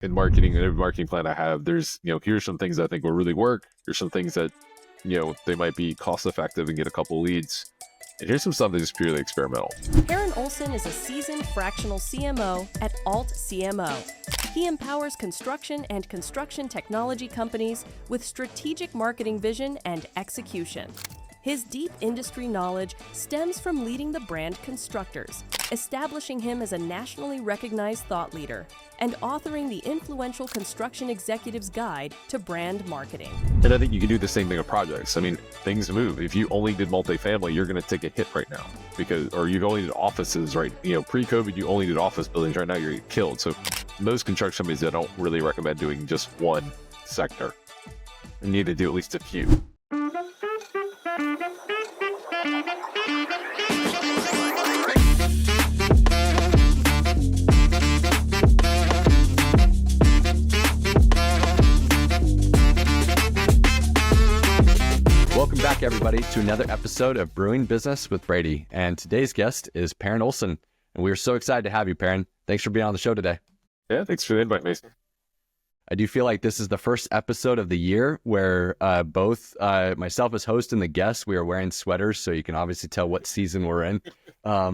in marketing, in every marketing plan I have, there's, here's some things I think will really work. Here's some things that, they might be cost effective and get a couple leads. And here's some stuff that's purely experimental. Perryn Olson is a seasoned fractional CMO at Alt CMO. He empowers construction and construction technology companies with strategic marketing vision and execution. His deep industry knowledge stems from leading the brand Constructors, establishing him as a nationally recognized thought leader, and authoring the influential Construction Executive's Guide to Brand Marketing. And I think you can do the same thing with projects. I mean, things move. If you only did multifamily, you're going to take a hit right now or you only did offices, right? Pre-COVID, you only did office buildings. Right now, you're getting killed. So most construction companies, I don't really recommend doing just one sector. You need to do at least a few. Welcome back, everybody, to another episode of Brewing Business with Brady. And today's guest is Perryn Olson. And we are so excited to have you, Perryn. Thanks for being on the show today. Yeah, thanks for the invite, Mason. I do feel like this is the first episode of the year where both myself as host and the guest, we are wearing sweaters, so you can obviously tell what season we're in.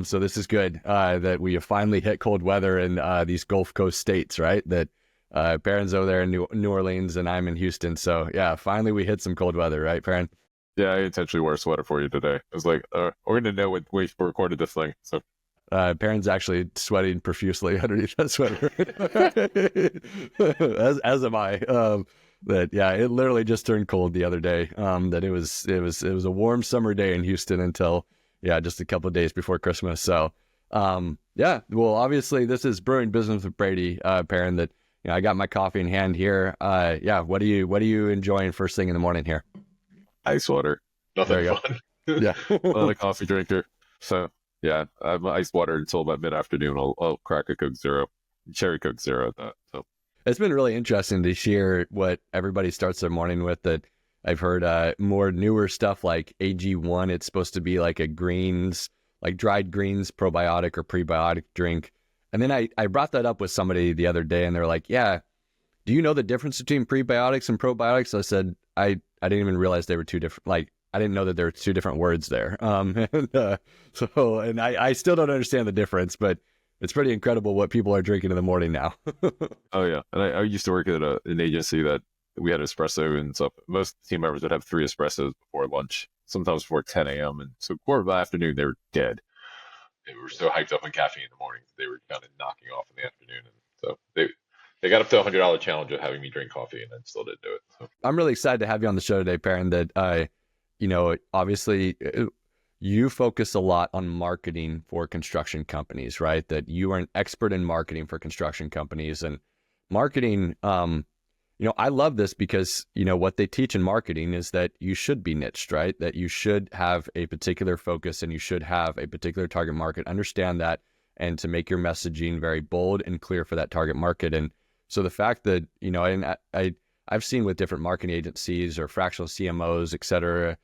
So this is good that we have finally hit cold weather in these Gulf Coast states, right? That Perryn's over there in New Orleans and I'm in Houston. So yeah, finally we hit some cold weather, right, Perryn? Yeah, I intentionally wore a sweater for you today. I was like, we're going to know when we recorded this thing. So Perryn's actually sweating profusely underneath that sweater, as am I. But yeah, it literally just turned cold the other day. That it was a warm summer day in Houston until just a couple of days before Christmas. So well, obviously this is Brewing Business with Brady, Perryn. That I got my coffee in hand here. What are you enjoying first thing in the morning here? Ice water. Nothing fun. Yeah. Not a coffee drinker. So yeah, I'm ice water until about mid-afternoon. I'll crack a Coke Zero, cherry Coke Zero at that. So it's been really interesting to hear what everybody starts their morning with. That I've heard more newer stuff like AG1. It's supposed to be like a greens, like dried greens probiotic or prebiotic drink. And then I brought that up with somebody the other day, and they're like, "Yeah, do you know the difference between prebiotics and probiotics?" I said, I didn't even realize they were two different, like, I didn't know that there were two different words there. And I still don't understand the difference, but it's pretty incredible what people are drinking in the morning now. Oh yeah. And I used to work at an agency that we had espresso and stuff. Most team members would have 3 espressos before lunch, sometimes before 10 a.m. And so quarter of the afternoon, they were dead. They were so hyped up on caffeine in the morning. They were kind of knocking off in the afternoon. And so they got up to $100 challenge of having me drink coffee, and I still didn't do it. So. I'm really excited to have you on the show today, Perryn. That obviously you focus a lot on marketing for construction companies, right? That you are an expert in marketing for construction companies, and marketing. I love this because what they teach in marketing is that you should be niched, right? That you should have a particular focus and you should have a particular target market. Understand that, and to make your messaging very bold and clear for that target market. And so the fact that, and I've seen with different marketing agencies or fractional CMOs, et cetera,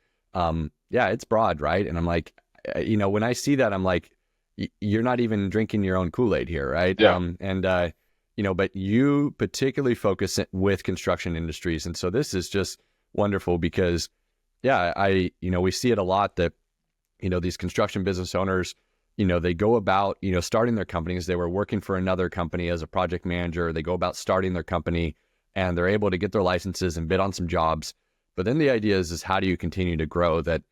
it's broad, right? And I'm like, when I see that, I'm like, you're not even drinking your own Kool-Aid here, right? Yeah. But you particularly focus with construction industries. And so this is just wonderful because, we see it a lot that, these construction business owners, they go about, starting their companies. They were working for another company as a project manager. They go about starting their company and they're able to get their licenses and bid on some jobs. But then the idea is how do you continue to grow that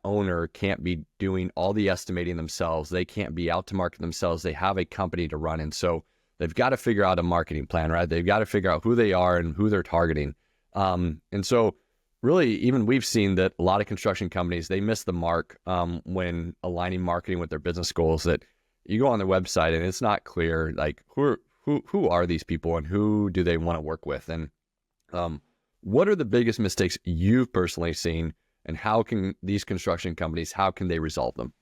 owner can't be doing all the estimating themselves. They can't be out to market themselves. They have a company to run. And so they've got to figure out a marketing plan, right? They've got to figure out who they are and who they're targeting. And so really, even we've seen that a lot of construction companies, they miss the mark when aligning marketing with their business goals. That you go on their website and it's not clear, like who are these people and who do they want to work with? And what are the biggest mistakes you've personally seen, and how can these construction companies, how can they resolve them?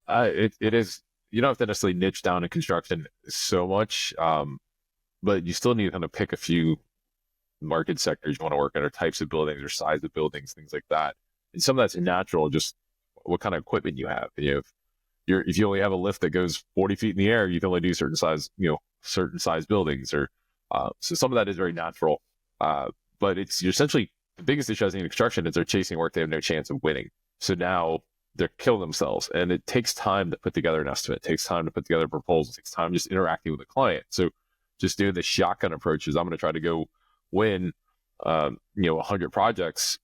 It is, you don't have to necessarily niche down in construction so much, but you still need to kind of pick a few market sectors you want to work in, or types of buildings or size of buildings, things like that. And some of that's natural, just what kind of equipment you have. if you only have a lift that goes 40 feet in the air, you can only do certain size buildings, or so some of that is very natural. But you're essentially, the biggest issue I think in construction is they're chasing work they have no chance of winning. So now they're killing themselves, and it takes time to put together an estimate. It takes time to put together a proposal. It takes time just interacting with the client. So just doing the shotgun approach is, I'm going to try to go win, 100 projects.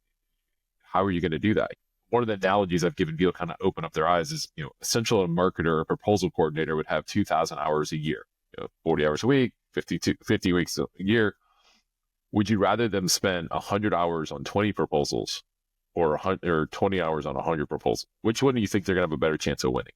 How are you going to do that? One of the analogies I've given people kind of open up their eyes is, essential marketer or proposal coordinator would have 2,000 hours a year, 40 hours a week, 50 weeks a year. Would you rather them spend 100 hours on 20 proposals or 20 hours on 100 proposals? Which one do you think they're going to have a better chance of winning?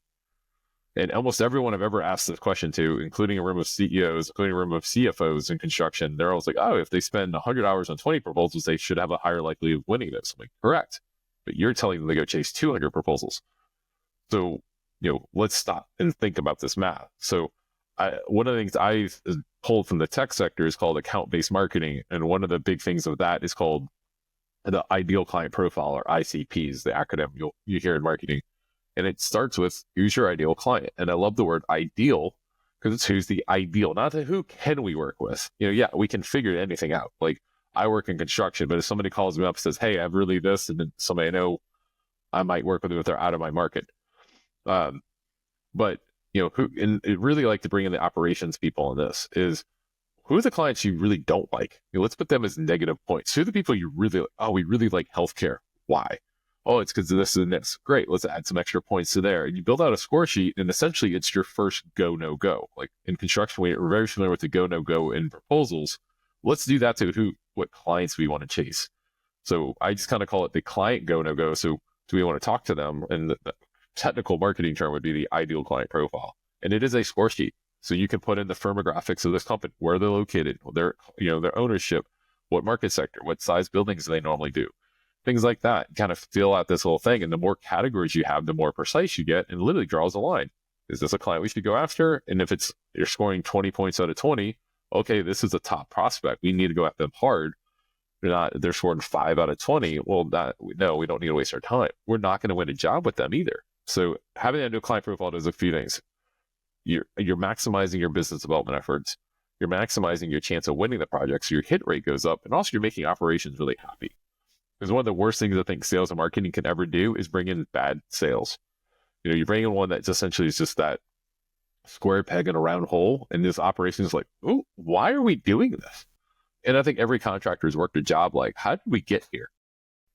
And almost everyone I've ever asked this question to, including a room of CEOs, including a room of CFOs in construction, they're always like, oh, if they spend 100 hours on 20 proposals, they should have a higher likelihood of winning this. I'm like, correct. But you're telling them to go chase 200 proposals. So, let's stop and think about this math. So one of the things I've pulled from the tech sector is called account-based marketing. And one of the big things of that is called the ideal client profile, or ICPs, the acronym you hear in marketing. And it starts with, who's your ideal client? And I love the word ideal, because it's who's the ideal, not the who can we work with. We can figure anything out. Like, I work in construction, but if somebody calls me up and says, hey, I have really this, and then somebody I know, I might work with them if they're out of my market. But who, and I really like to bring in the operations people on this, is who are the clients you really don't like? Let's put them as negative points. Who are the people you really like? Oh, we really like healthcare. Why? Oh, it's because of this and this. Great. Let's add some extra points to there. And you build out a score sheet, and essentially it's your first go, no go. Like in construction, we're very familiar with the go, no go in proposals. Let's do that to what clients we want to chase. So I just kind of call it the client go, no go. So do we want to talk to them? And the technical marketing term would be the ideal client profile. And it is a score sheet. So you can put in the firmographics of this company, where they're located, their ownership, what market sector, what size buildings do they normally do, things like that. Kind of fill out this whole thing. And the more categories you have, the more precise you get, and literally draws a line. Is this a client we should go after? And if you're scoring 20 points out of 20, okay, this is a top prospect. We need to go after them hard. They're scoring 5 out of 20. Well, we don't need to waste our time. We're not going to win a job with them either. So having a new client profile does a few things. You're maximizing your business development efforts. You're maximizing your chance of winning the project, so your hit rate goes up, and also you're making operations really happy. Because one of the worst things I think sales and marketing can ever do is bring in bad sales. You bring in one that's essentially just that square peg in a round hole, and this operation is like, oh, why are we doing this? And I think every contractor's worked a job like, how did we get here?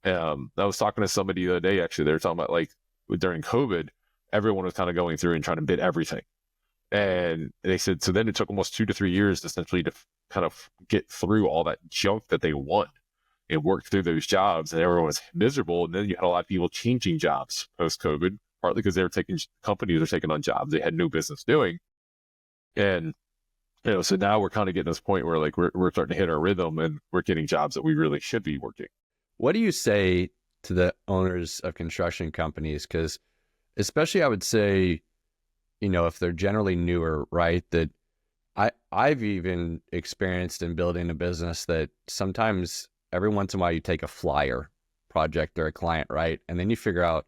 I was talking to somebody the other day, actually. They were talking about, like, during COVID, everyone was kind of going through and trying to bid everything. And they said, so then it took almost 2 to 3 years essentially to kind of get through all that junk that they won and work through those jobs. And everyone was miserable. And then you had a lot of people changing jobs post-COVID, partly because companies are taking on jobs they had no business doing. And, so now we're kind of getting to this point where, like, we're starting to hit our rhythm, and we're getting jobs that we really should be working. What do you say to the owners of construction companies? Because especially I would say, if they're generally newer, right, that I've even experienced in building a business that sometimes every once in a while you take a flyer project or a client, right? And then you figure out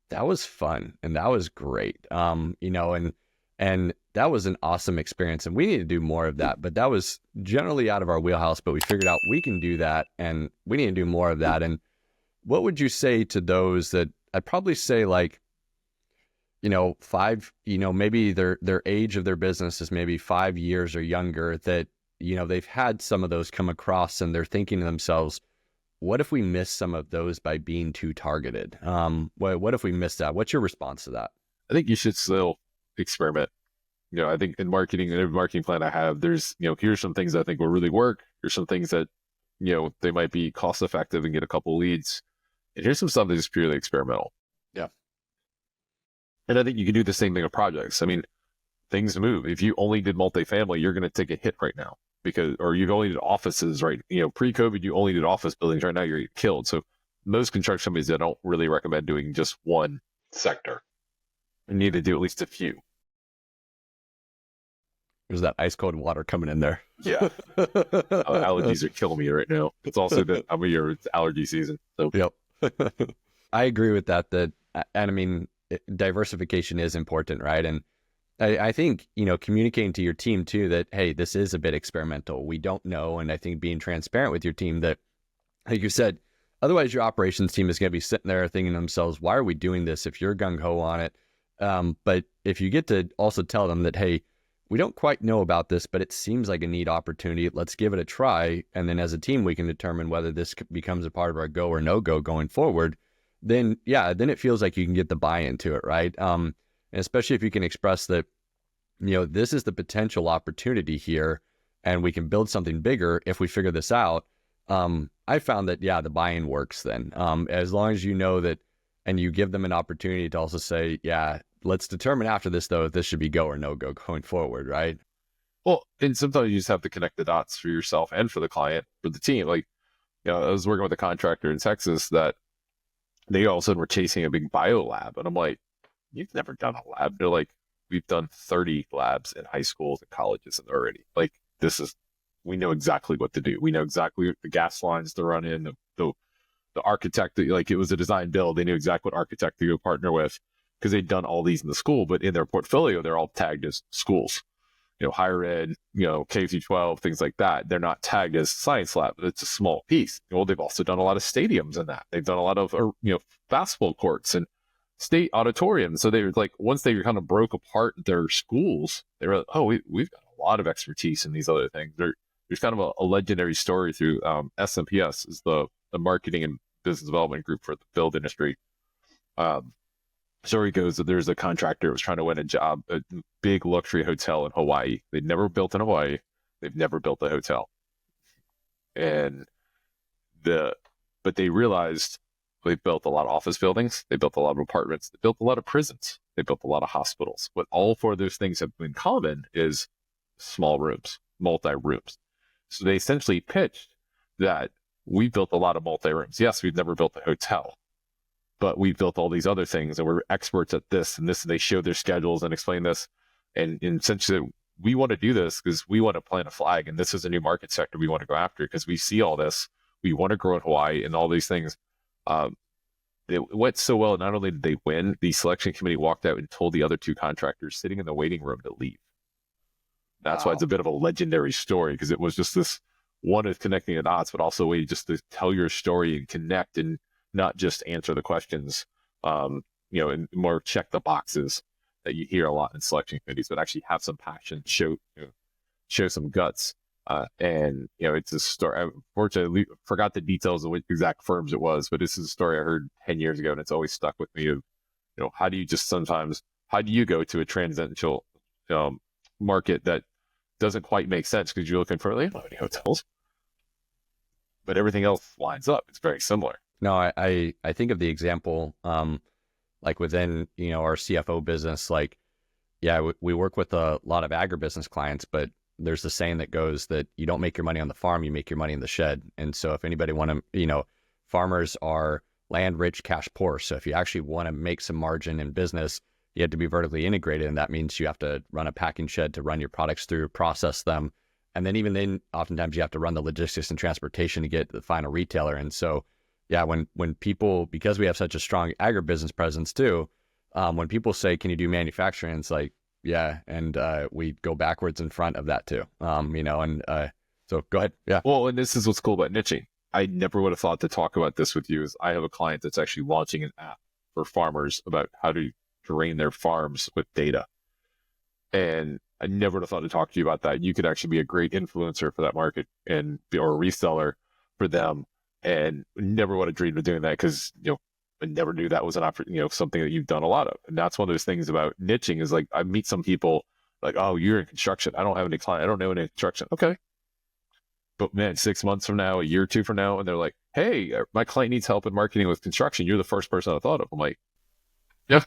that was fun and that was great. And that was an awesome experience, and we need to do more of that. But that was generally out of our wheelhouse, but we figured out we can do that, and we need to do more of that. And what would you say to those that I'd probably say, like, maybe their age of their business is maybe 5 years or younger, that, they've had some of those come across, and they're thinking to themselves, what if we miss some of those by being too targeted? What if we miss that? What's your response to that? I think you should still experiment. I think in marketing, in every marketing plan I have, there's, here's some things I think will really work. Here's some things that, they might be cost effective and get a couple leads. And here's some stuff that's purely experimental. Yeah. And I think you can do the same thing with projects. I mean, things move. If you only did multifamily, you're going to take a hit right now, or you've only did offices, right? Pre-COVID, you only did office buildings. Right now, you're getting killed. So most construction companies, I don't really recommend doing just one sector. You need to do at least a few. There's that ice cold water coming in there. Yeah. Allergies are killing me right now. It's also that I'm it's allergy season. So. Yep. I agree with that. And I mean, diversification is important, right? And I think, communicating to your team too that, hey, this is a bit experimental. We don't know. And I think being transparent with your team that, like you said, otherwise your operations team is going to be sitting there thinking to themselves, why are we doing this if you're gung-ho on it? But if you get to also tell them that, hey, we don't quite know about this, but it seems like a neat opportunity. Let's give it a try. And then as a team, we can determine whether this becomes a part of our go or no go going forward. Then it feels like you can get the buy-in to it, right? And especially if you can express that, this is the potential opportunity here and we can build something bigger if we figure this out. I found that, the buy-in works then. As long as you know that, and you give them an opportunity to also say, let's determine after this, though, if this should be go or no go going forward, right? Well, and sometimes you just have to connect the dots for yourself and for the client, for the team. Like, I was working with a contractor in Texas that they all of a sudden were chasing a big bio lab. And I'm like, you've never done a lab? They're like, we've done 30 labs in high schools and colleges and already. Like, we know exactly what to do. We know exactly the gas lines to run in, the architect, like it was a design build. They knew exactly what architect to go partner with because they'd done all these in the school, but in their portfolio, they're all tagged as schools, higher ed, K through 12, things like that. They're not tagged as science lab. It's a small piece. They've also done a lot of stadiums in that. They've done a lot of, basketball courts and state auditoriums. So they were like, once they kind of broke apart their schools, they were like, oh, we've got a lot of expertise in these other things. There's kind of a legendary story through SMPS, is the marketing and business development group for the build industry. Story goes that there's a contractor who was trying to win a job, a big luxury hotel in Hawaii. They'd never built in Hawaii. They've never built a hotel. But they realized they built a lot of office buildings. They built a lot of apartments. They built a lot of prisons. They built a lot of hospitals. What all four of those things have in common is small rooms, multi-rooms. So they essentially pitched that we built a lot of multi-rooms. Yes, we've never built a hotel, but we built all these other things and we're experts at this and this. And they showed their schedules and explained this. And essentially, we want to do this because we want to plant a flag. And this is a new market sector we want to go after because we see all this. We want to grow in Hawaii and all these things. It went so well. Not only did they win, the selection committee walked out and told the other two contractors sitting in the waiting room to leave. That's why it's a bit of a legendary story, because it was just this one is connecting the dots, but also a way just to tell your story and connect and not just answer the questions, and more check the boxes that you hear a lot in selection committees, but actually have some passion, show some guts. And it's a story. I unfortunately forgot the details of which exact firms it was, but this is a story I heard 10 years ago, and it's always stuck with me. Of how do you go to a transcendental market that doesn't quite make sense because you're looking for, like, how many hotels, but everything else lines up. It's very similar. No, I think of the example, like within, our CFO business, like, we work with a lot of agribusiness clients, but there's the saying that goes that you don't make your money on the farm, you make your money in the shed. And so if anybody farmers are land rich, cash poor. So if you actually want to make some margin in business, you have to be vertically integrated. And that means you have to run a packing shed to run your products through, process them. And then even then, oftentimes you have to run the logistics and transportation to get to the final retailer. And so, when people, because we have such a strong agribusiness presence too, when people say, can you do manufacturing? It's like, and we go backwards in front of that too, so go ahead. Yeah. Well, and this is what's cool about niching. I never would have thought to talk about this with you. Is I have a client that's actually launching an app for farmers about how to drain their farms with data. And I never would have thought to talk to you about that. You could actually be a great influencer for that market or a reseller for them. And never would have dreamed of doing that because, I never knew that was an something that you've done a lot of. And that's one of those things about niching is, like, I meet some people like, oh, you're in construction. I don't have any client. I don't know any construction. Okay. But man, 6 months from now, a year or two from now, and they're like, hey, my client needs help in marketing with construction. You're the first person I thought of. I'm like, yeah.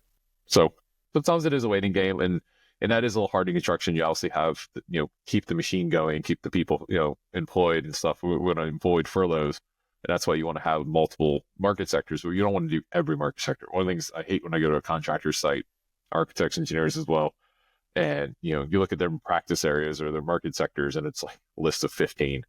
So sometimes it is a waiting game. And that is a little hard in construction. You obviously have, keep the machine going, keep the people, employed and stuff. We're going to avoid furloughs. And that's why you want to have multiple market sectors, where you don't want to do every market sector. One of the things I hate when I go to a contractor site, architects, engineers as well, and you look at their practice areas or their market sectors, and it's like a list of 15.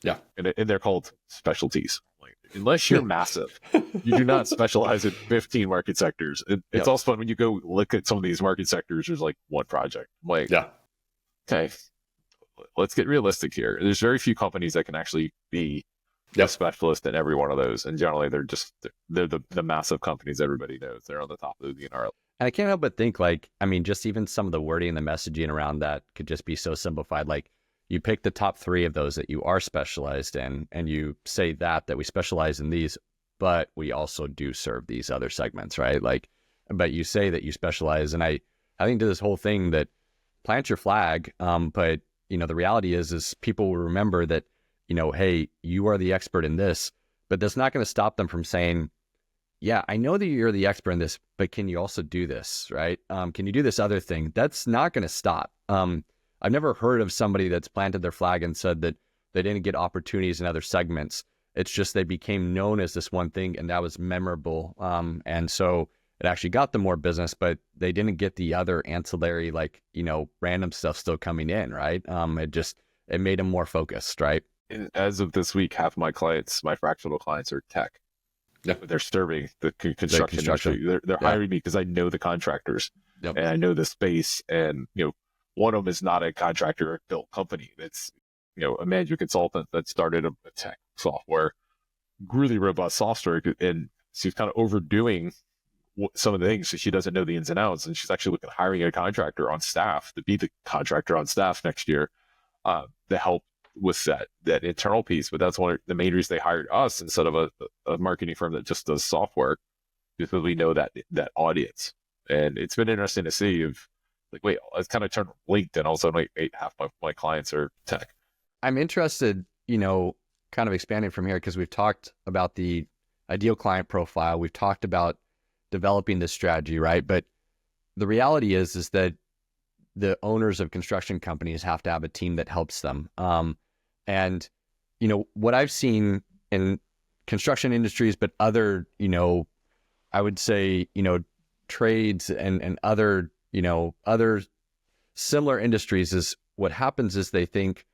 Yeah, and they're called specialties. Like, unless you're massive, you do not specialize in 15 market sectors. It's also fun when you go look at some of these market sectors. There's like one project. I'm like, okay, let's get realistic here. There's very few companies that can actually be a specialist in every one of those, and generally they're the massive companies everybody knows. They're on the top of the NRL. And I can't help but think, like, I mean, just even some of the wording and the messaging around that could just be so simplified. Like, you pick the top 3 of those that you are specialized in, and you say that we specialize in these, but we also do serve these other segments, right? Like, but you say that you specialize, and I think to this whole thing that plant your flag, but the reality is people will remember that, hey, you are the expert in this, but that's not going to stop them from saying, yeah, I know that you're the expert in this, but can you also do this, right? Can you do this other thing? That's not going to stop. I've never heard of somebody that's planted their flag and said that they didn't get opportunities in other segments. It's just they became known as this one thing, and that was memorable. And so it actually got them more business, but they didn't get the other ancillary, like, random stuff still coming in, right? It made them more focused, right? As of this week, half of my clients, my fractional clients, are tech. They're serving the construction industry. They're hiring me because I know the contractors and I know the space. And, one of them is not a contractor or built company. It's, a management consultant that started a tech software, really robust software. And she's kind of overdoing some of the things. So she doesn't know the ins and outs. And she's actually looking at hiring a contractor on staff to be the contractor on staff next year to help with that internal piece. But that's one of the main reasons they hired us instead of a marketing firm that just does software, because we know that audience. And it's been interesting to see if, like, wait, it's kind of turned linked, and all of a sudden, like, half my clients are tech. I'm interested, kind of expanding from here, because we've talked about the ideal client profile. We've talked about developing this strategy, right? But the reality is that the owners of construction companies have to have a team that helps them. And, what I've seen in construction industries, but other, I would say, trades and other, other similar industries, is what happens is they think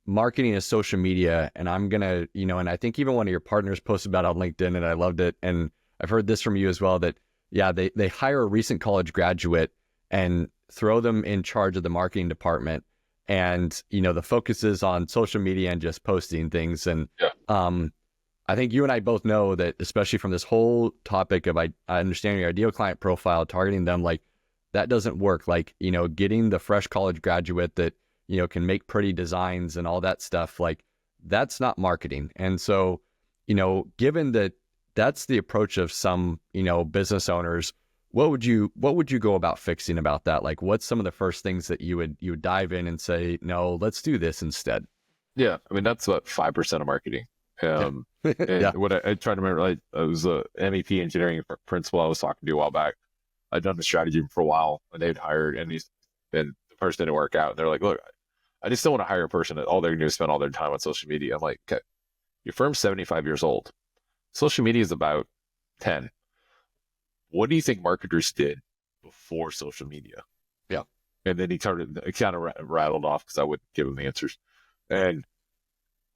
marketing is social media, and I'm going to, and I think even one of your partners posted about it on LinkedIn, and I loved it. And I've heard this from you as well, that, they hire a recent college graduate and throw them in charge of the marketing department. And, the focus is on social media and just posting things. And I think you and I both know that, especially from this whole topic of understanding your ideal client profile, targeting them, like, that doesn't work. Like, getting the fresh college graduate that, can make pretty designs and all that stuff, like, that's not marketing. And so, given that that's the approach of some, business owners, what would you go about fixing about that? Like, what's some of the first things that you would dive in and say, no, let's do this instead? Yeah. I mean, that's about 5% of marketing. And what I try to remember, like, I was a MEP engineering principal I was talking to a while back. I'd done the strategy for a while, and they'd hired, and the person didn't work out. And they're like, look, I just don't want to hire a person that all they're going to do is spend all their time on social media. I'm like, okay, your firm's 75 years old. Social media is about 10. What do you think marketers did before social media? Yeah. And then he kind of rattled off, because I wouldn't give him the answers. And,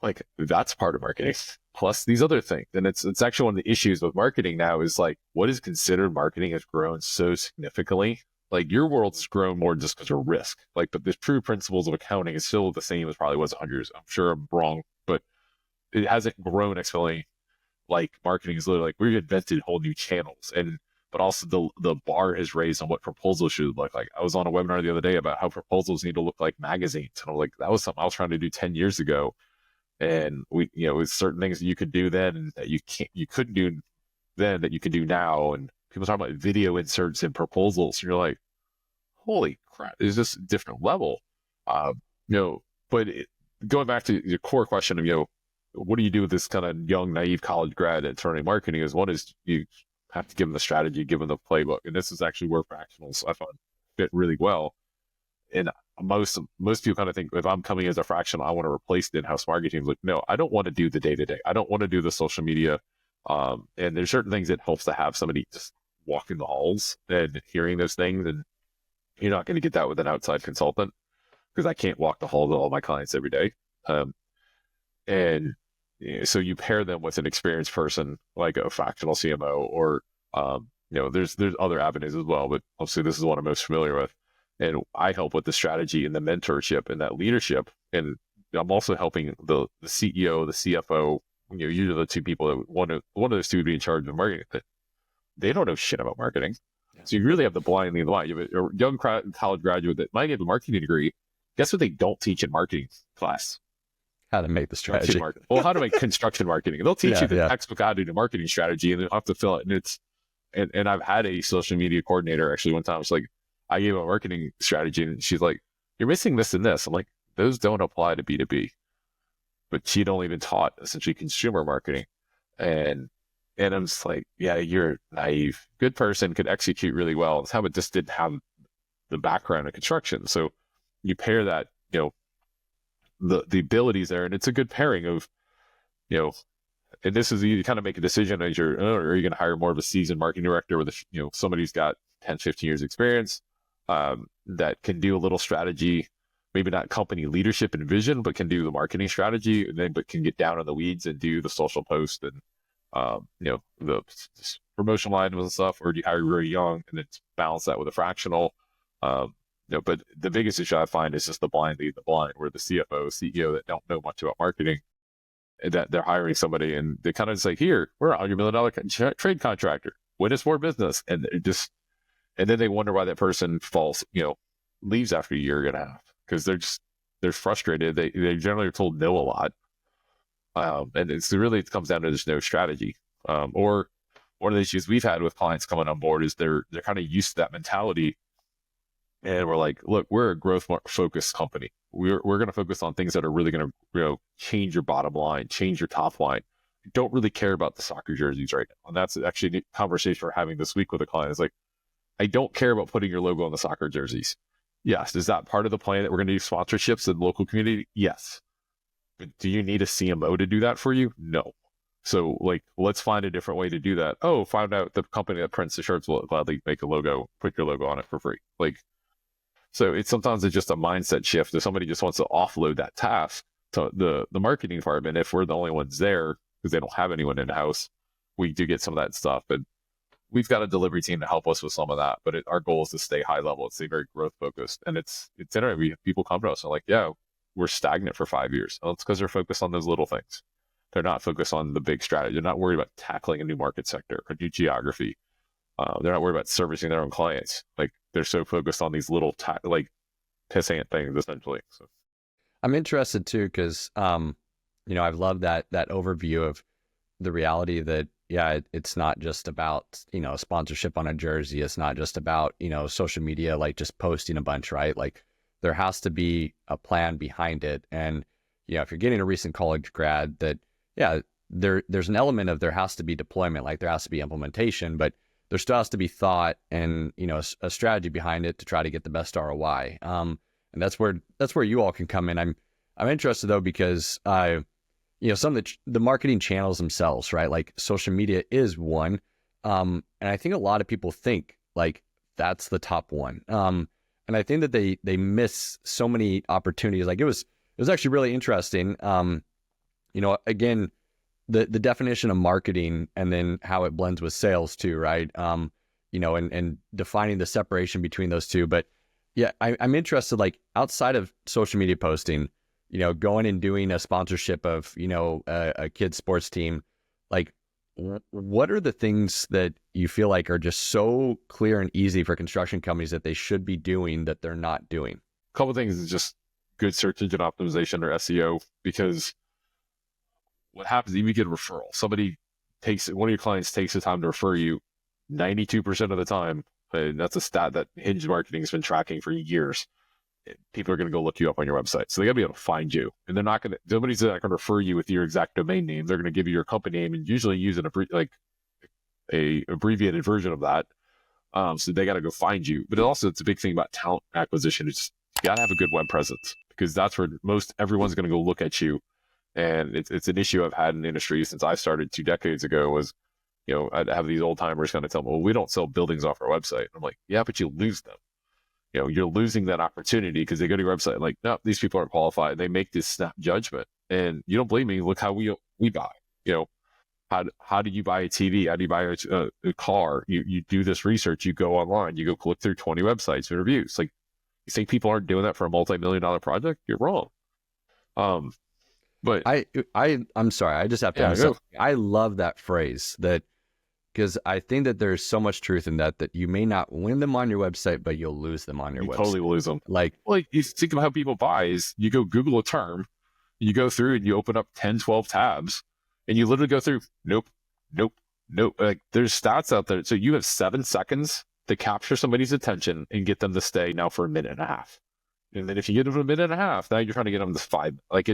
like, that's part of marketing, plus these other things. And it's actually one of the issues with marketing now is, like, what is considered marketing has grown so significantly. Like, your world's grown more just because of risk. Like, but the true principles of accounting is still the same as probably was 100 years. I'm sure I'm wrong, but it hasn't grown exponentially. Like, marketing is literally like, we've invented whole new channels, but also the bar is raised on what proposals should look like. I was on a webinar the other day about how proposals need to look like magazines. And I'm like, that was something I was trying to do 10 years ago. And we, with certain things that you could do then and that you couldn't do then that you can do now. And people talk about video inserts in proposals. And you're like, holy crap, it's just a different level. But going back to your core question of, what do you do with this kind of young, naive college grad at turning marketing? Is one is you have to give them the strategy, give them the playbook. And this is actually where fractionals I found fit really well. And most people kind of think, if I'm coming as a fractional, I want to replace the in-house marketing team. Like, no, I don't want to do the day-to-day. I don't want to do the social media. And there's certain things it helps to have somebody just walking the halls and hearing those things. And you're not going to get that with an outside consultant, because I can't walk the halls of all my clients every day. And So you pair them with an experienced person like a fractional CMO, or there's other avenues as well, but obviously this is what I'm most familiar with. And I help with the strategy and the mentorship and that leadership. And I'm also helping the CEO, the CFO. Usually the two people that one of those two would be in charge of marketing, but they don't know shit about marketing. Yeah. So you really have the blind leading the blind. You have a young college graduate that might have a marketing degree. Guess what they don't teach in marketing class? How to make the strategy. Well, how to make construction marketing. They'll teach you the textbook how to do marketing strategy, and they'll have to fill it. And I've had a social media coordinator actually one time. It's like, I gave a marketing strategy, and she's like, "You're missing this and this." I'm like, "Those don't apply to B2B." But she'd only been taught essentially consumer marketing, and I'm just like, "Yeah, you're naive. Good person could execute really well. It's how it just didn't have the background in construction." So you pair that, the abilities there, and it's a good pairing of, and this is, you kind of make a decision as are you going to hire more of a seasoned marketing director with somebody who's got 10, 15 years experience, that can do a little strategy, maybe not company leadership and vision, but can do the marketing strategy, and then but can get down in the weeds and do the social post and the promotional items and stuff, or do you hire really young and then balance that with a fractional? But the biggest issue I find is just the blind lead the blind, where the CFO, CEO that don't know much about marketing, and that they're hiring somebody and they kind of say, "Here, we're a $100 million trade contractor, win us more business," and then they wonder why that person leaves after a year and a half, because they're frustrated. They generally are told no a lot, and it comes down to there's no strategy. Or one of the issues we've had with clients coming on board is they're kind of used to that mentality. And we're like, "Look, we're a growth focused company. We're going to focus on things that are really going to change your bottom line, change your top line. We don't really care about the soccer jerseys right now." And that's actually a conversation we're having this week with a client. It's like, "I don't care about putting your logo on the soccer jerseys. Yes, is that part of the plan that we're going to do sponsorships in the local community? Yes. But do you need a CMO to do that for you? No. So let's find a different way to do that. Oh, find out the company that prints the shirts will gladly make a logo, put your logo on it for free." So sometimes it's just a mindset shift. If somebody just wants to offload that task to the marketing department, if we're the only ones there because they don't have anyone in house, we do get some of that stuff. But we've got a delivery team to help us with some of that. But our goal is to stay high level, stay very growth focused. And it's interesting. We have people come to us and are like, "Yeah, we're stagnant for 5 years." Well, it's because they're focused on those little things. They're not focused on the big strategy. They're not worried about tackling a new market sector, a new geography. They're not worried about servicing their own clients. They're so focused on these little pissant things, essentially. So I'm interested too, because I've loved that overview of the reality that it's not just about a sponsorship on a jersey. It's not just about social media, just posting a bunch, right? There has to be a plan behind it. And if you're getting a recent college grad, that there's an element of there has to be deployment, there has to be implementation, but there still has to be thought and a strategy behind it to try to get the best ROI. And that's where you all can come in. I'm interested though, because some of the marketing channels themselves, right? Social media is one, and I think a lot of people think that's the top one. And I think that they miss so many opportunities. It was actually really interesting. Again, the definition of marketing and then how it blends with sales too, right? And defining the separation between those two. But yeah, I'm interested, outside of social media posting, going and doing a sponsorship of, a kid's sports team, what are the things that you feel like are just so clear and easy for construction companies that they should be doing that they're not doing? A couple of things is just good search engine optimization, or SEO, because what happens is you get a referral. One of your clients takes the time to refer you 92% of the time. And that's a stat that Hinge Marketing has been tracking for years. People are going to go look you up on your website. So they got to be able to find you. And nobody's not going to refer you with your exact domain name. They're going to give you your company name and usually use a abbreviated version of that. So they got to go find you. But it's a big thing about talent acquisition. It's you got to have a good web presence, because that's where everyone's going to go look at you. And it's an issue I've had in the industry since I started 2 decades ago. Was I'd have these old timers kind of tell me, "Well, we don't sell buildings off our website." I'm like, "Yeah, but you lose them. You're losing that opportunity because they go to your website and no, these people aren't qualified." They make this snap judgment, and you don't believe me. Look how we we buy. You know, how do you buy a TV? How do you buy a car? You do this research. You go online. You go click through 20 websites and reviews. Like, you think people aren't doing that for a multi-million-dollar project? You're wrong. But I'm sorry. I just have to emphasize. I love that phrase, that because I think that there's so much truth in that you may not win them on your website, but you'll lose them on your website. Totally lose them. Like, well, you think about how people buy is you go Google a term, you go through and you open up 10, 12 tabs, and you literally go through, nope. Like, there's stats out there. So you have 7 seconds to capture somebody's attention and get them to stay now for a minute and a half. And then if you get them for a minute and a half, now you're trying to get them to 5. Like,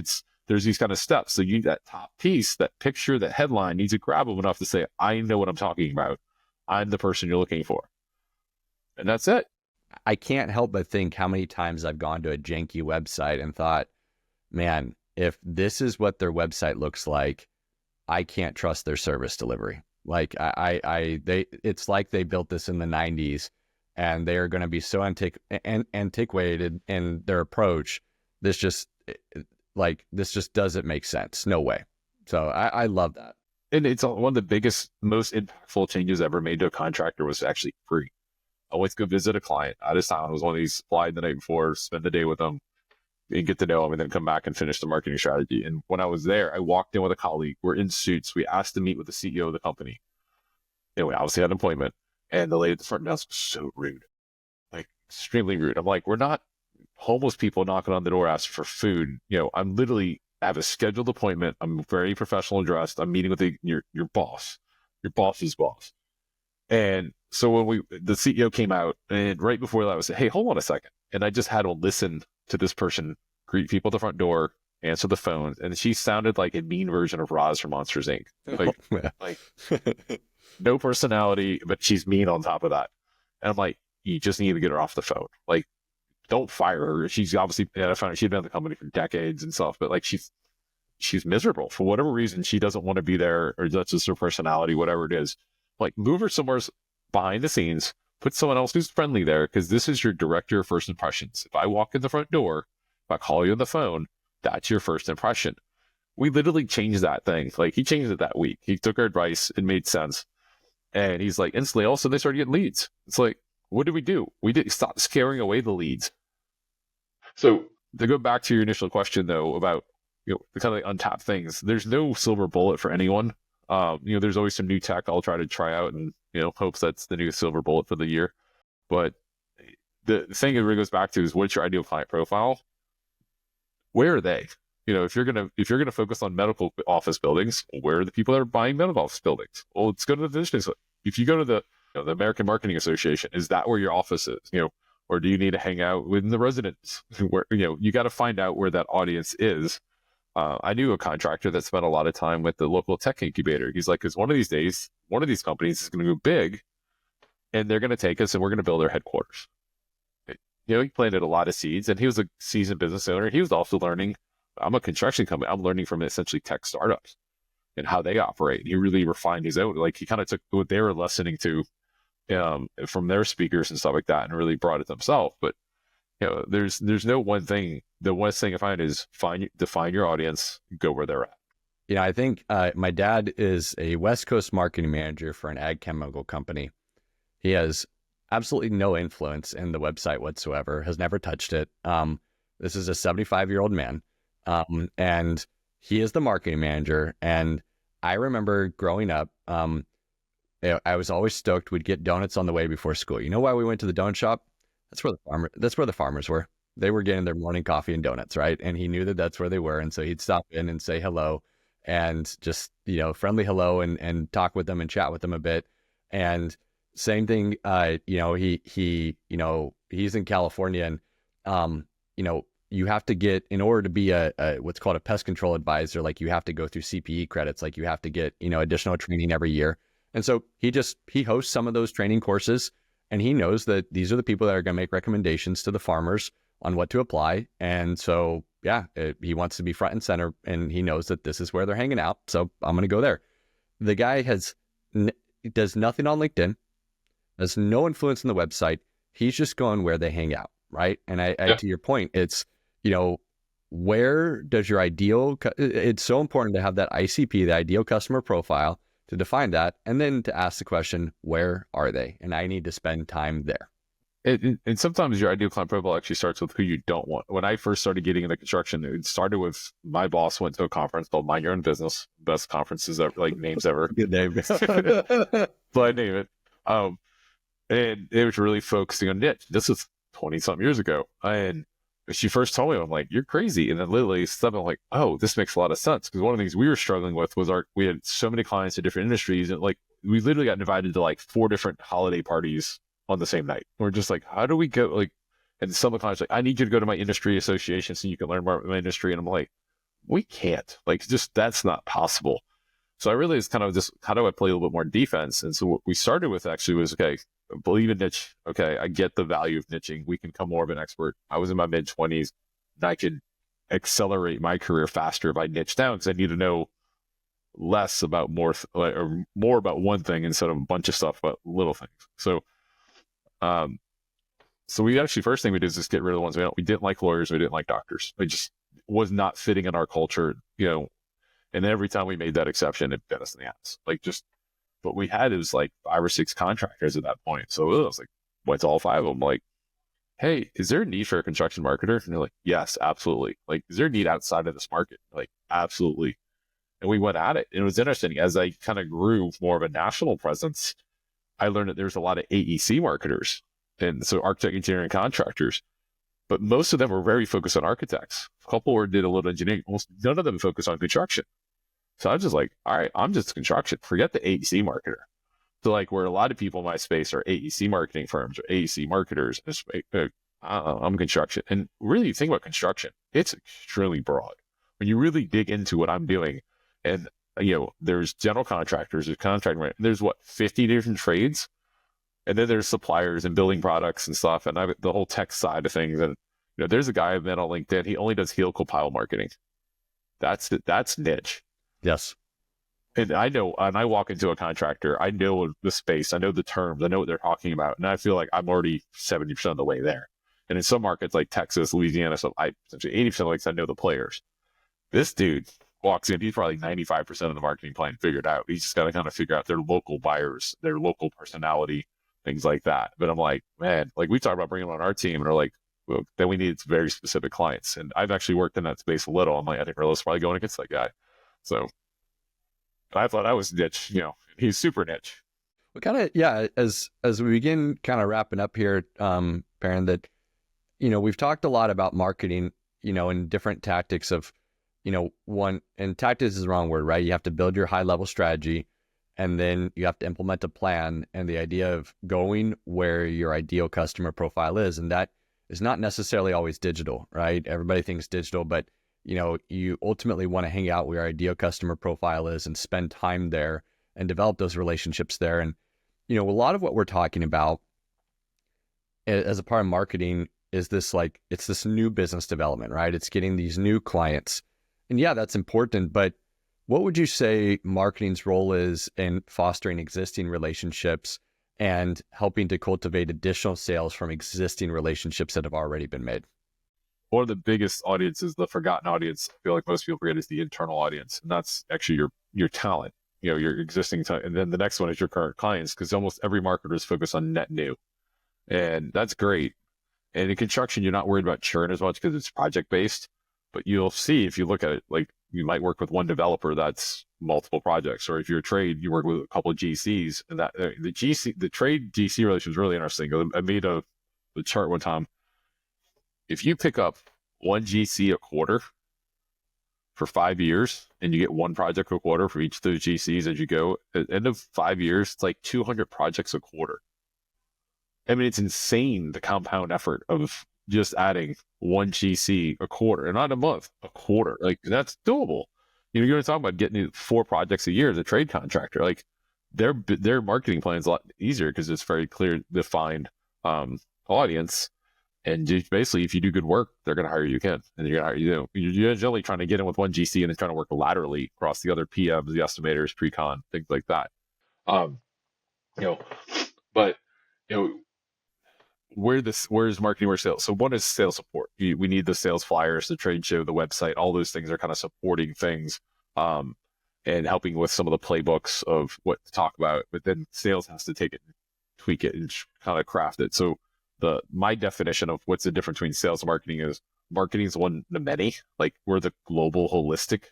there's these kind of steps. So you need that top piece, that picture, that headline needs to grab them enough to say, I know what I'm talking about. I'm the person you're looking for. And that's it. I can't help but think how many times I've gone to a janky website and thought, man, if this is what their website looks like, I can't trust their service delivery. Like, it's like they built this in the 90s and they are going to be so antiquated in their approach. This just doesn't make sense. No way. So I love that. And it's one of the biggest, most impactful changes ever made to a contractor was actually free. I went to go visit a client out of town. It was one of these, fly the night before, spend the day with them and get to know them, and then come back and finish the marketing strategy. And when I was there, I walked in with a colleague. We're in suits. We asked to meet with the CEO of the company. And we obviously had an appointment. And the lady at the front desk was so rude, like extremely rude. I'm like, we're not homeless people knocking on the door asking for food. You know, I'm literally, I have a scheduled appointment. I'm very professional dressed. I'm meeting with your boss, your boss's boss. And so when the CEO came out, and right before that, I was like, hey, hold on a second. And I just had to listen to this person greet people at the front door, answer the phone. And she sounded like a mean version of Roz from Monsters, Inc. Like no personality, but she's mean on top of that. And I'm like, you just need to get her off the phone. Like, don't fire her. She's obviously, I found she'd been at the company for decades and stuff, but like, she's miserable for whatever reason. She doesn't want to be there, or that's just her personality, whatever it is. Like, move her somewhere behind the scenes, put someone else who's friendly there, because this is your director of first impressions. If I walk in the front door, if I call you on the phone, that's your first impression. We literally changed that thing. Like, he changed it that week. He took our advice. It made sense. And he's like, instantly, all of a sudden they started getting leads. It's like, what did we do? We did stop scaring away the leads. So to go back to your initial question, though, about, you know, the kind of like untapped things, there's no silver bullet for anyone. You know, there's always some new tech I'll try out, and, you know, hopes that's the new silver bullet for the year. But the thing it really goes back to is, what's your ideal client profile? Where are they? You know, if you're gonna focus on medical office buildings, where are the people that are buying medical office buildings? Well, let's go to the business. If you go to the American Marketing Association, is that where your office is? You know, or do you need to hang out with the residents? Where, you know, you got to find out where that audience is. I knew a contractor that spent a lot of time with the local tech incubator. He's like, because one of these days, one of these companies is going to go big, and they're going to take us, and we're going to build their headquarters. You know, he planted a lot of seeds, and he was a seasoned business owner. He was also learning. I'm a construction company. I'm learning from essentially tech startups and how they operate. And he really refined his own. Like, he kind of took what they were listening to from their speakers and stuff like that, and really brought it to himself. But, you know, there's no one thing. The one thing I find is define your audience, go where they're at. You know, I think my dad is a West Coast marketing manager for an ag chemical company. He has absolutely no influence in the website whatsoever, has never touched it. This is a 75-year-old man. And he is the marketing manager. And I remember growing up, I was always stoked. We'd get donuts on the way before school. You know why we went to the donut shop? That's where the farmers were. They were getting their morning coffee and donuts, right? And he knew that that's where they were. And so he'd stop in and say hello, and just, you know, friendly hello, and talk with them and chat with them a bit. And same thing, you know, he, you know, he's in California, and, you know, you have to get, in order to be a what's called a pest control advisor, like, you have to go through CPE credits, like, you have to get, you know, additional training every year. And so he hosts some of those training courses, and he knows that these are the people that are going to make recommendations to the farmers on what to apply. And so, yeah, he wants to be front and center, and he knows that this is where they're hanging out. So I'm going to go there. The guy does nothing on LinkedIn, has no influence on the website. He's just going where they hang out, right? And I to your point, it's, you know, where does your it's so important to have that ICP, the ideal customer profile, to define that, and then to ask the question, where are they? And I need to spend time there. And sometimes your ideal client profile actually starts with who you don't want. When I first started getting into construction, it started with my boss went to a conference called Mind Your Own Business, best conferences ever, like names ever. Good name. But I name it. And it was really focusing on niche. This was 20 something years ago. And when she first told me, I'm like, you're crazy. And then literally I'm like, oh, this makes a lot of sense. Because one of the things we were struggling with was we had so many clients in different industries. And like, we literally got invited to like 4 different holiday parties on the same night. We're just like, how do we go? Like, and some of the clients like, I need you to go to my industry association so you can learn more about my industry. And I'm like, we can't. Like, just that's not possible. So I really is kind of just, how do I play a little bit more defense? And so what we started with actually was, okay, believe in niche. Okay, I get the value of niching. We can become more of an expert. I was in my mid-20s, and I could accelerate my career faster if I niche down, because I need to know less about more about one thing instead of a bunch of stuff about little things. So we actually, first thing we did is just get rid of the ones we didn't like. Lawyers, we didn't like doctors. It just was not fitting in our culture, and every time we made that exception, it bit us in the ass. Like, just what we had is like 5 or 6 contractors at that point. So it was like, went to all 5 of them, like, hey, is there a need for a construction marketer? And they're like, yes, absolutely. Like, is there a need outside of this market? Like, absolutely. And we went at it. And it was interesting. As I kind of grew more of a national presence, I learned that there's a lot of AEC marketers. And so architect, engineering, contractors. But most of them were very focused on architects. A couple did a little engineering. Almost none of them focused on construction. So I was just like, all right, I'm just construction. Forget the AEC marketer. So like, where a lot of people in my space are AEC marketing firms or AEC marketers, I'm construction. And really, you think about construction, it's extremely broad. When you really dig into what I'm doing, and there's general contractors, there's contracting, there's 50 different trades, and then there's suppliers and building products and stuff, and the whole tech side of things. And there's a guy I met on LinkedIn. He only does helical pile marketing. That's niche. Yes. And I know, and I walk into a contractor, I know the space, I know the terms, I know what they're talking about. And I feel like I'm already 70% of the way there. And in some markets like Texas, Louisiana, so essentially 80% of like I know the players. This dude walks in, he's probably 95% of the marketing plan figured out. He's just got to kind of figure out their local buyers, their local personality, things like that. But I'm like, man, like we talk about bringing them on our team, and they're like, well, then we need very specific clients. And I've actually worked in that space a little. I'm like, I think Relo's probably going against that guy. So I thought I was niche, he's super niche. Well, kind of, yeah, as we begin kind of wrapping up here, Perryn, that, we've talked a lot about marketing, and different tactics of, and tactics is the wrong word, right? You have to build your high level strategy, and then you have to implement a plan, and the idea of going where your ideal customer profile is. And that is not necessarily always digital, right? Everybody thinks digital, but you ultimately want to hang out where your ideal customer profile is and spend time there and develop those relationships there. And, a lot of what we're talking about as a part of marketing is this, like, it's this new business development, right? It's getting these new clients. And yeah, that's important. But what would you say marketing's role is in fostering existing relationships and helping to cultivate additional sales from existing relationships that have already been made? One of the biggest audiences, the forgotten audience, I feel like most people forget, is the internal audience. And that's actually your talent, your existing talent. And then the next one is your current clients, because almost every marketer is focused on net new. And that's great. And in construction, you're not worried about churn as much because it's project based. But you'll see, if you look at it, like you might work with one developer that's multiple projects. Or if you're a trade, you work with a couple of GCs. And that the trade GC relationship is really interesting. I made the chart one time. If you pick up one GC a quarter for 5 years, and you get one project a quarter for each of those GCs as you go, at the end of 5 years, it's like 200 projects a quarter. I mean, it's insane, the compound effort of just adding one GC a quarter, and not a month, a quarter. Like, that's doable. You're going to talk about getting 4 projects a year as a trade contractor. Like, their marketing plan is a lot easier because it's very clear, defined audience. And basically, if you do good work, they're going to hire you again, and they're going to hire you. You're generally trying to get in with one GC and then trying to work laterally across the other PMs, the estimators, pre-con, things like that. But where's marketing, where's sales? So one is sales support. We need the sales flyers, the trade show, the website, all those things are kind of supporting things, and helping with some of the playbooks of what to talk about. But then sales has to take it, tweak it, and kind of craft it. So my definition of what's the difference between sales and marketing is one to many. Like we're the global holistic,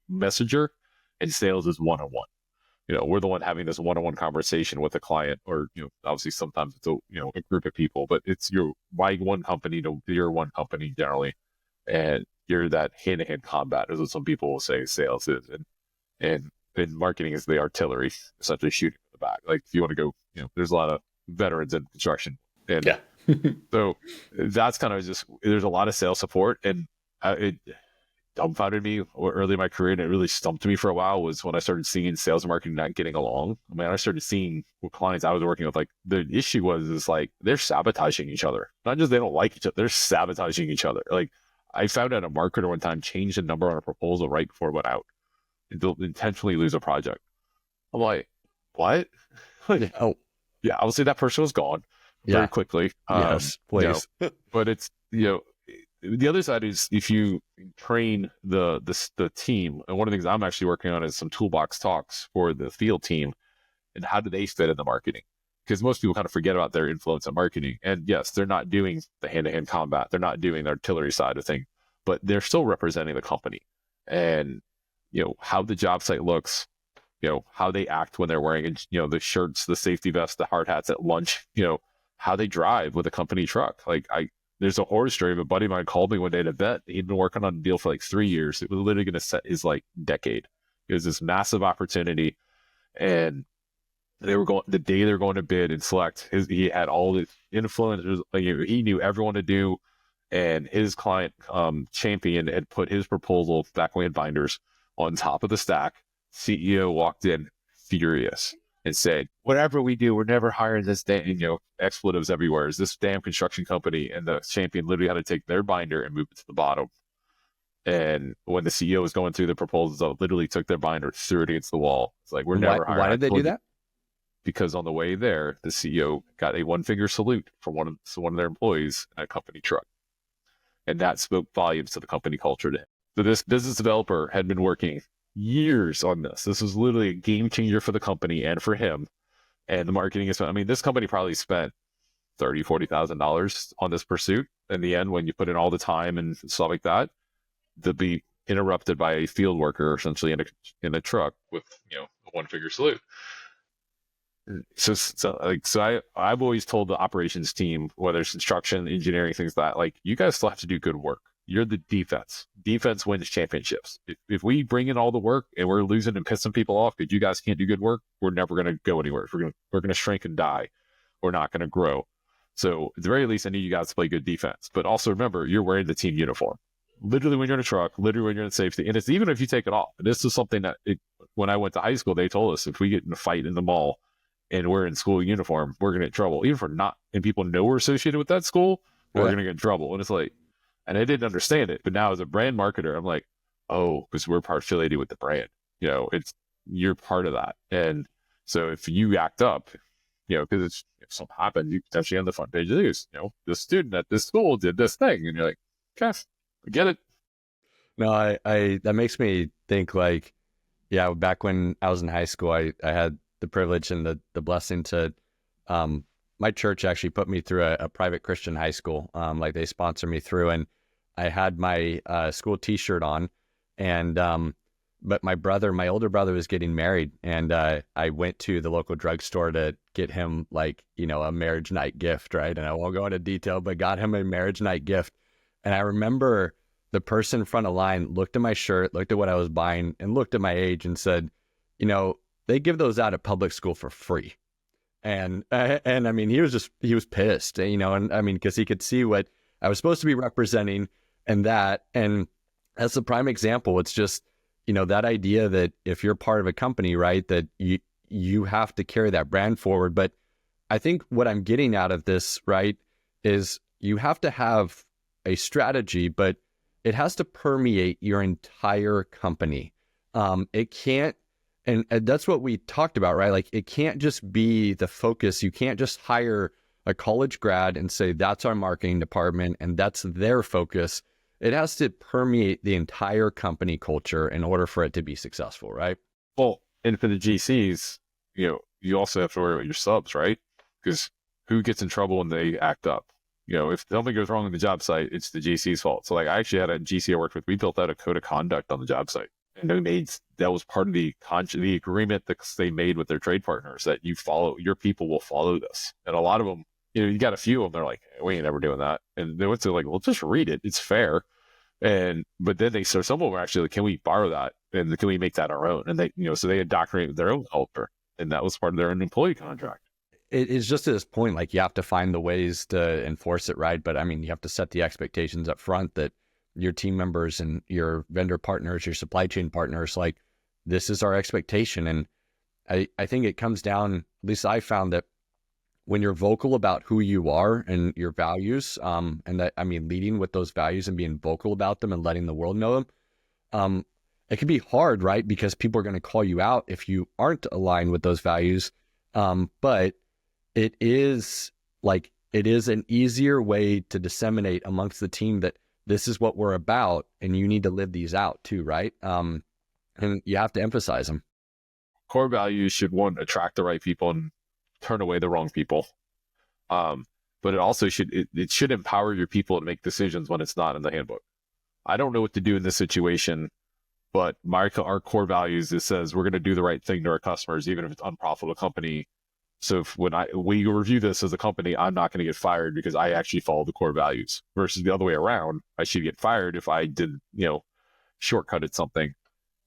messenger, and sales is one-on-one. We're the one having this one-on-one conversation with a client, or, obviously sometimes it's a group of people, but it's why one company to your one company generally. And you're that hand-to-hand combat is what some people will say sales is. And marketing is the artillery, essentially shooting in the back. Like if you want to go, there's a lot of veterans in construction. And yeah. So that's kind of just, there's a lot of sales support, and it dumbfounded me early in my career, and it really stumped me for a while, was when I started seeing sales and marketing not getting along. I mean, I started seeing with clients I was working with, like the issue is like they're sabotaging each other. Not just they don't like each other, they're sabotaging each other. Like I found out a marketer one time changed the number on a proposal right before it went out and they'll intentionally lose a project. I'm like, what? Oh, yeah, obviously that person was gone very quickly. Yes, please. But it's, the other side is if you train the team, and one of the things I'm actually working on is some toolbox talks for the field team, and how do they fit in the marketing? Because most people kind of forget about their influence on marketing. And yes, they're not doing the hand-to-hand combat, they're not doing the artillery side of things, but they're still representing the company. And how the job site looks, how they act when they're wearing the shirts, the safety vests, the hard hats at lunch, how they drive with a company truck. Like there's a horror story of a buddy of mine called me one day at a vet. He'd been working on a deal for like 3 years. It was literally going to set his decade. It was this massive opportunity. And they were going, the day they're going to bid and select, he had all the influencers. He knew everyone to do. And his client champion had put his proposal, back when we had binders, on top of the stack. CEO walked in furious and said, whatever we do, we're never hiring this damn, expletives everywhere. Is this damn construction company? And the champion literally had to take their binder and move it to the bottom. And when the CEO was going through the proposals, I literally took their binder, threw it against the wall. It's like, we're never hiring. Why did they do that? Because on the way there, the CEO got a one-finger salute from one of their employees in a company truck. And that spoke volumes to the company culture to him. So this business developer had been working years on this. This was literally a game changer for the company and for him. And the marketing is, this company probably spent $30,000, $40,000 on this pursuit. In the end, when you put in all the time and stuff like that, they'll be interrupted by a field worker essentially in a truck with, a one-figure salute. So I've always told the operations team, whether it's construction, engineering, things like that, you guys still have to do good work. You're the defense. Defense wins championships. If we bring in all the work and we're losing and pissing people off because you guys can't do good work, we're never going to go anywhere. We're going to shrink and die. We're not going to grow. So at the very least, I need you guys to play good defense. But also remember, you're wearing the team uniform. Literally when you're in a truck, literally when you're in safety. And it's even if you take it off. And this is something that when I went to high school, they told us if we get in a fight in the mall and we're in school uniform, we're going to get in trouble. Even if we're not, and people know we're associated with that school, we're going to get in trouble. And it's like, and I didn't understand it, but now as a brand marketer, I'm like, oh, because we're affiliated with the brand. You're part of that. And so if you act up, because if something happens, you potentially on the front page of the news, this student at this school did this thing, and you're like, okay, I get it. No, I that makes me think back when I was in high school, I had the privilege and the blessing to, my church actually put me through a private Christian high school. They sponsored me through, and I had my school T-shirt on, and but my older brother was getting married, and I went to the local drugstore to get him a marriage night gift, right? And I won't go into detail, but got him a marriage night gift. And I remember the person in front of line looked at my shirt, looked at what I was buying, and looked at my age and said, they give those out at public school for free. And he was pissed, because he could see what I was supposed to be representing, and that's a prime example. It's just, that idea that if you're part of a company, right, that you have to carry that brand forward. But I think what I'm getting out of this, right, is you have to have a strategy, but it has to permeate your entire company. It can't, and that's what we talked about, right? It can't just be the focus. You can't just hire a college grad and say, that's our marketing department and that's their focus. It has to permeate the entire company culture in order for it to be successful, right? Well, and for the GCs, you also have to worry about your subs, right? Because who gets in trouble when they act up? If something goes wrong on the job site, it's the GC's fault. So like I actually had a GC I worked with, we built out a code of conduct on the job site. And that was part of the agreement that they made with their trade partners, that your people will follow this. And a lot of them, you got a few of them, they're like, we ain't never doing that. And they went to like, well, just read it. It's fair. But then some of them were actually like, can we borrow that? And can we make that our own? And they, so they had documented their own culture, and that was part of their own employee contract. It is just at this point, like you have to find the ways to enforce it, right? But I mean, you have to set the expectations up front that your team members and your vendor partners, your supply chain partners, like this is our expectation. And I think it comes down, at least I found that when you're vocal about who you are and your values, and that, I mean, leading with those values and being vocal about them and letting the world know them, it can be hard, right? Because people are going to call you out if you aren't aligned with those values. But it is an easier way to disseminate amongst the team that this is what we're about, and you need to live these out too, right? And you have to emphasize them. Core values should, one, attract the right people and turn away the wrong people. But it also should empower your people to make decisions when it's not in the handbook. I don't know what to do in this situation, but our core values, it says we're going to do the right thing to our customers, even if it's unprofitable company. So when we review this as a company, I'm not going to get fired because I actually follow the core values, versus the other way around. I should get fired if I did, shortcutted something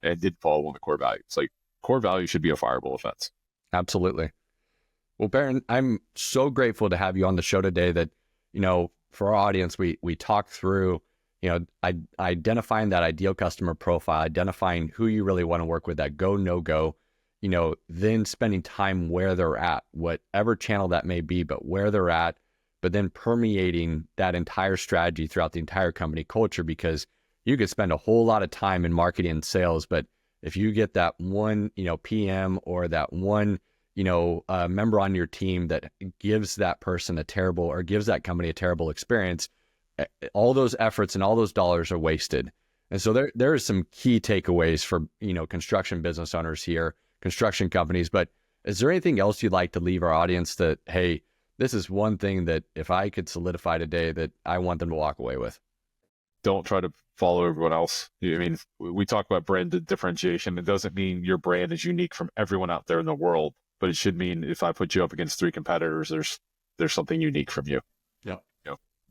and did follow one of the core values. Like, core values should be a fireable offense. Absolutely. Well, Perryn, I'm so grateful to have you on the show today that, for our audience, we talked through, identifying that ideal customer profile, identifying who you really want to work with, that go, no go, then spending time where they're at, whatever channel that may be, but where they're at, but then permeating that entire strategy throughout the entire company culture, because you could spend a whole lot of time in marketing and sales, but if you get that one, PM or that one, member on your team that gives that person gives that company a terrible experience, all those efforts and all those dollars are wasted. And so there are some key takeaways for, construction business owners here, construction companies. But is there anything else you'd like to leave our audience that, hey, this is one thing that if I could solidify today that I want them to walk away with? Don't try to follow everyone else. I mean, we talk about brand differentiation. It doesn't mean your brand is unique from everyone out there in the world, but it should mean if I put you up against 3 competitors, there's something unique from you. Yeah.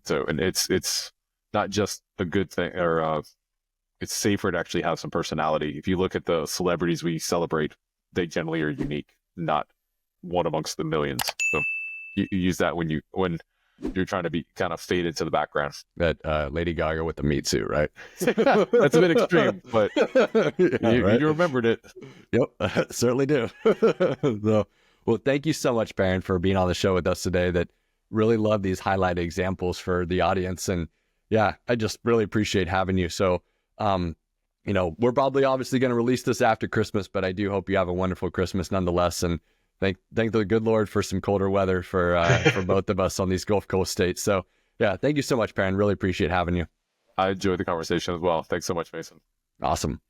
So, and it's not just a good thing, or it's safer to actually have some personality. If you look at the celebrities we celebrate, they generally are unique, not one amongst the millions. So you use that when you're trying to be kind of faded to the background. That Lady Gaga with the meat suit, right? That's a bit extreme, but right? You remembered it. Yep, certainly do. So, well, thank you so much, Perryn, for being on the show with us today. That really love these highlighted examples for the audience. And yeah, I just really appreciate having you. So, we're probably obviously going to release this after Christmas, but I do hope you have a wonderful Christmas nonetheless. And thank the good Lord for some colder weather for both of us on these Gulf Coast states. So yeah, thank you so much, Perryn. Really appreciate having you. I enjoyed the conversation as well. Thanks so much, Mason. Awesome.